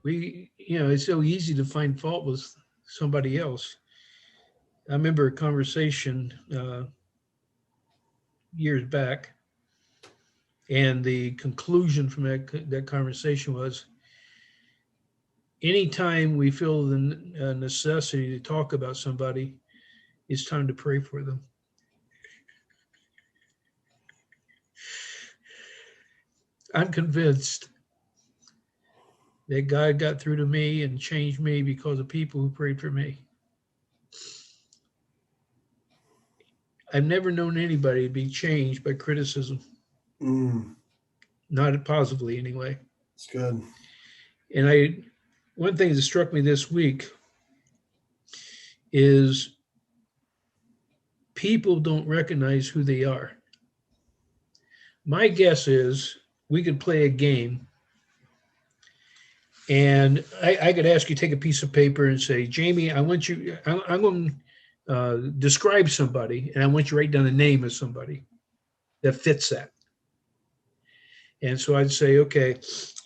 It's so easy to find fault with somebody else. I remember a conversation years back, and the conclusion from that conversation was, anytime we feel the necessity to talk about somebody, it's time to pray for them. I'm convinced that God got through to me and changed me because of people who prayed for me. I've never known anybody to be changed by criticism, Mm, not positively anyway. it's good. And one thing that struck me this week is people don't recognize who they are. My guess is we could play a game, and I could ask you to take a piece of paper and say, Jamie, I'm going to describe somebody, and I want you to write down the name of somebody that fits that. And so I'd say, okay,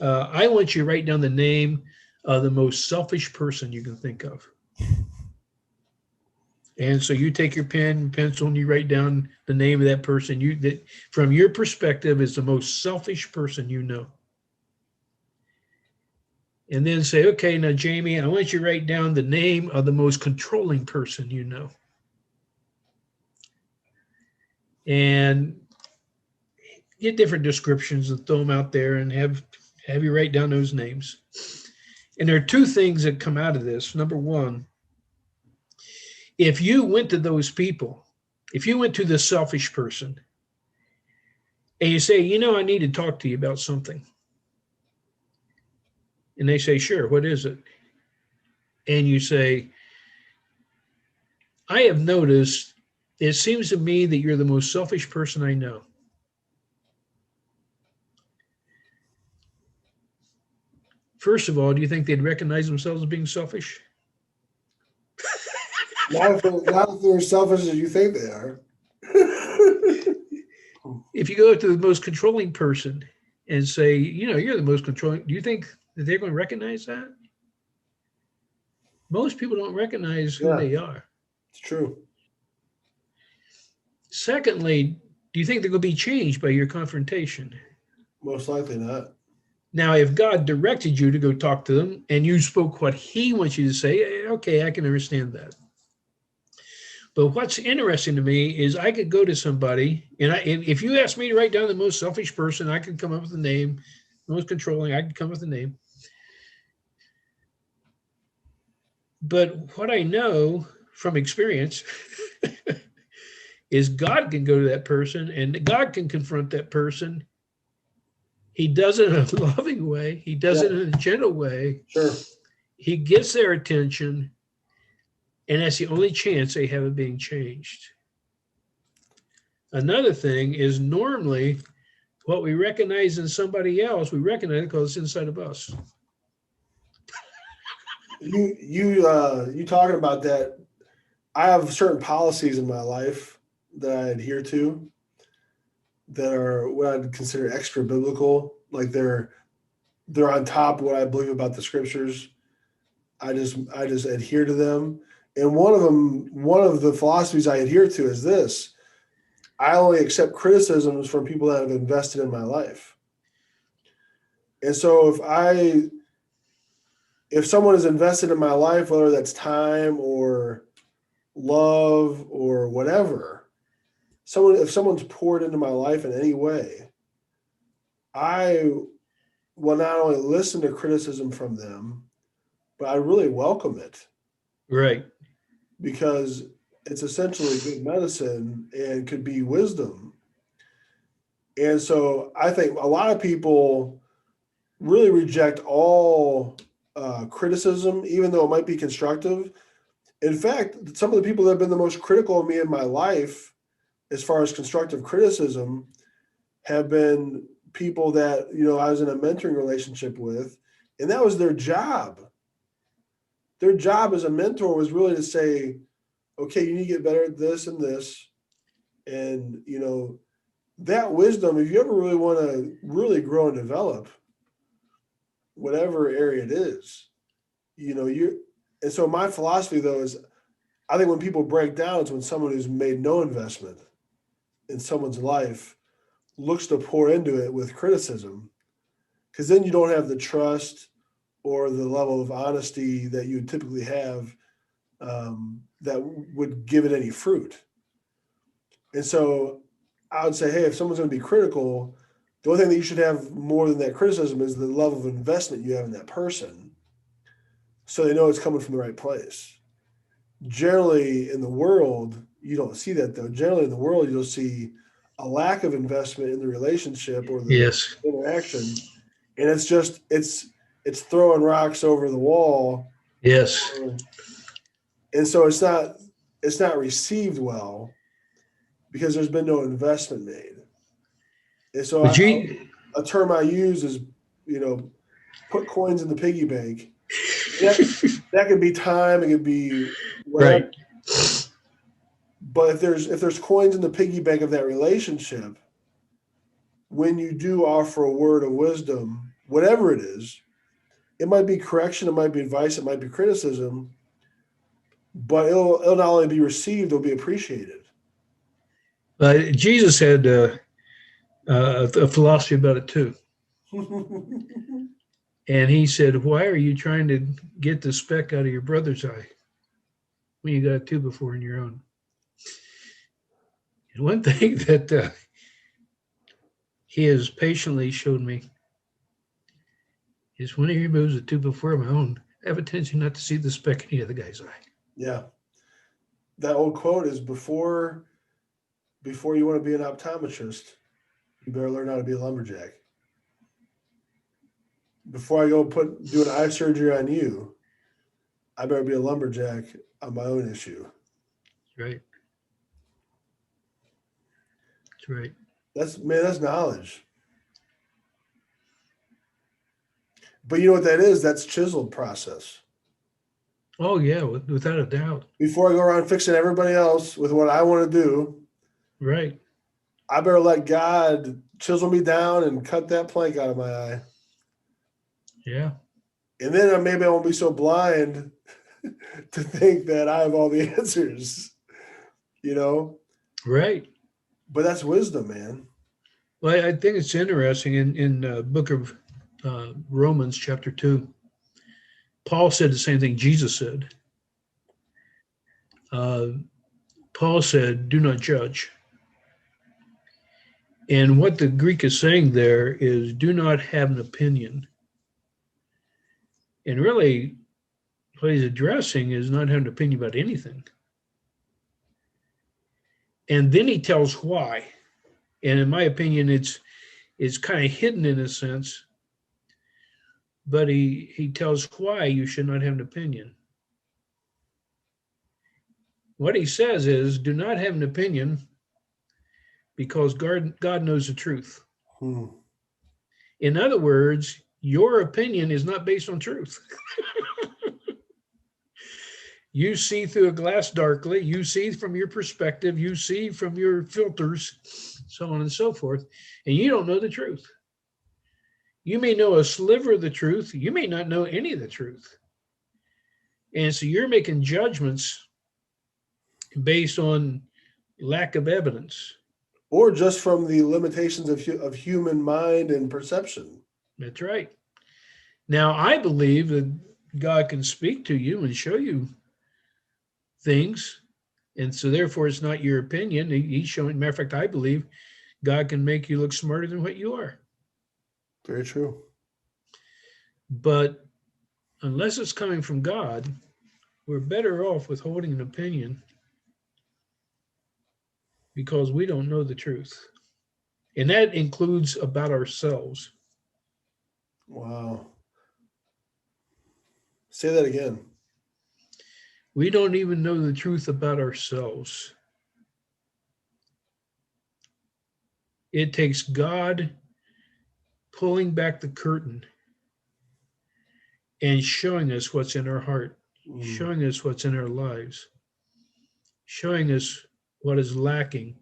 I want you to write down the name of the most selfish person you can think of. And so you take your pen and pencil and you write down the name of that person that from your perspective is the most selfish person you know. And then say, okay, now Jamie, I want you to write down the name of the most controlling person you know. And get different descriptions and throw them out there and have you write down those names. And there are two things that come out of this. Number one, if you went to those people, if you went to the selfish person and you say, I need to talk to you about something, and they say, sure, what is it? And you say, I have noticed it seems to me that you're the most selfish person I know. First of all, do you think they'd recognize themselves as being selfish? Not if they're as selfish as you think they are. If you go to the most controlling person and say, you're the most controlling, do you think that they're going to recognize that? Most people don't recognize who Yeah, they are. it's true. Secondly, do you think they're going to be changed by your confrontation? Most likely not. Now, if God directed you to go talk to them and you spoke what He wants you to say, okay, I can understand that. But what's interesting to me is I could go to somebody, and if you ask me to write down the most selfish person, I could come up with a name. Most controlling, I could come up with a name. But what I know from experience is God can go to that person and God can confront that person. He does it in a loving way. He does Yeah, it in a gentle way. sure. He gets their attention, and that's the only chance they have of being changed. Another thing is normally what we recognize in somebody else, we recognize it because it's inside of us. You talking about that? I have certain policies in my life that I adhere to that are what I'd consider extra biblical. Like they're on top of what I believe about the scriptures. I just adhere to them. And one of the philosophies I adhere to is this: I only accept criticisms from people that have invested in my life. And so if someone is invested in my life, whether that's time or love or whatever, if someone's poured into my life in any way, I will not only listen to criticism from them, but I really welcome it Right. because it's essentially good medicine and could be wisdom. And so I think a lot of people really reject all criticism, even though it might be constructive. In fact, some of the people that have been the most critical of me in my life, as far as constructive criticism, have been people that I was in a mentoring relationship with, and that was their job. Their job as a mentor was really to say, "Okay, you need to get better at this and this," and that wisdom. If you ever really want to really grow and develop, whatever area it is. And so my philosophy though is, I think when people break down, it's when someone who's made no investment in someone's life looks to pour into it with criticism, because then you don't have the trust or the level of honesty that you would typically have, that would give it any fruit. And so I would say, hey, if someone's going to be critical, the only thing that you should have more than that criticism is the level of investment you have in that person, so they know it's coming from the right place. Generally in the world, you don't see that though. Generally in the world, you'll see a lack of investment in the relationship or the Yes. interaction. And it's throwing rocks over the wall. Yes. And so it's not received well because there's been no investment made. And so But you, a term I use is, put coins in the piggy bank. That could be time, it could be whatever. right. But if there's coins in the piggy bank of that relationship, when you do offer a word of wisdom, whatever it is, it might be correction, it might be advice, it might be criticism, but it'll not only be received, it'll be appreciated. Jesus had a philosophy about it too. And he said, why are you trying to get the speck out of your brother's eye when you got two before in your own? And one thing that he has patiently showed me is when he removes the two before my own, I have a tendency not to see the speck in the other guy's eye. Yeah. That old quote is, before you want to be an optometrist, you better learn how to be a lumberjack. Before I go do an eye surgery on you, I better be a lumberjack on my own issue. That's right. That's right. That's knowledge. But you know what that is? That's chiseled process. Oh yeah, without a doubt. Before I go around fixing everybody else with what I want to do, Right. I better let God chisel me down and cut that plank out of my eye. Yeah. And then maybe I won't be so blind to think that I have all the answers, Right. But that's wisdom, man. Well, I think it's interesting in book of Romans chapter 2, Paul said the same thing Jesus said. Paul said, do not judge. And what the Greek is saying there is, do not have an opinion. And really, what he's addressing is not having an opinion about anything. And then he tells why. And in my opinion, it's kind of hidden in a sense, but he tells why you should not have an opinion. What he says is, do not have an opinion because God knows the truth. In other words, your opinion is not based on truth. You see through a glass darkly, you see from your perspective, you see from your filters, so on and so forth, and you don't know the truth. You may know a sliver of the truth, you may not know any of the truth. And so you're making judgments based on lack of evidence. Or just from the limitations of human mind and perception. That's right. Now, I believe that God can speak to you and show you things. And so therefore, it's not your opinion. He's showing, matter of fact, I believe God can make you look smarter than what you are. Very true. But unless it's coming from God, we're better off withholding an opinion because we don't know the truth. And that includes about ourselves. Wow. Say that again. We don't even know the truth about ourselves. It takes God pulling back the curtain and showing us what's in our heart, showing us what's in our lives, showing us what is lacking.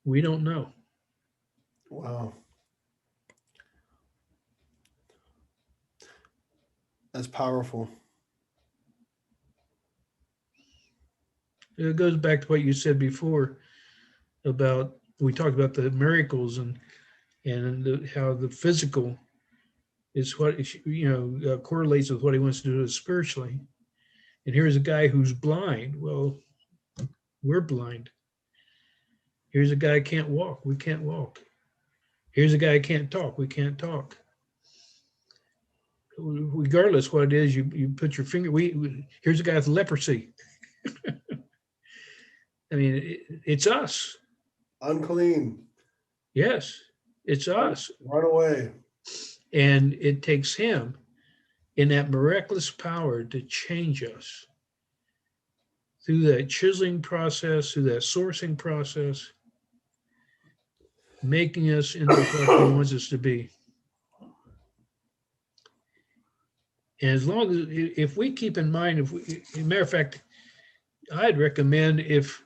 We don't know. Wow. That's powerful. It goes back to what you said before about, we talked about the miracles and how the physical is what, correlates with what he wants to do spiritually. And here's a guy who's blind. Well, we're blind. Here's a guy who can't walk. We can't walk. Here's a guy who can't talk. We can't talk. Regardless what it is, you put your finger. Here's a guy with leprosy. I mean, it's us. Unclean. Yes, it's us. Run away. And it takes him in that miraculous power to change us through that chiseling process, through that sourcing process, making us into what he wants us to be. And as long as, if we keep in mind, as a matter of fact, I'd recommend, if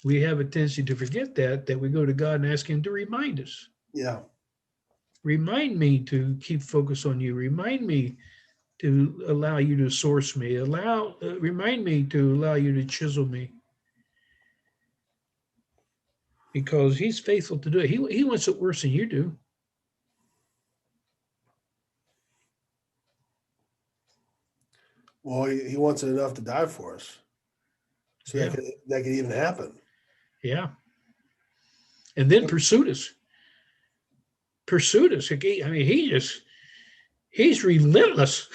we have a tendency to forget that we go to God and ask him to remind us. Yeah. Remind me to keep focus on you. Remind me to allow you to source me. Remind me to allow you to chisel me. Because he's faithful to do it. He wants it worse than you do. Well, he wants it enough to die for us. So Yeah. that could even happen. Yeah. And then pursued us. Pursued us. I mean, he's relentless.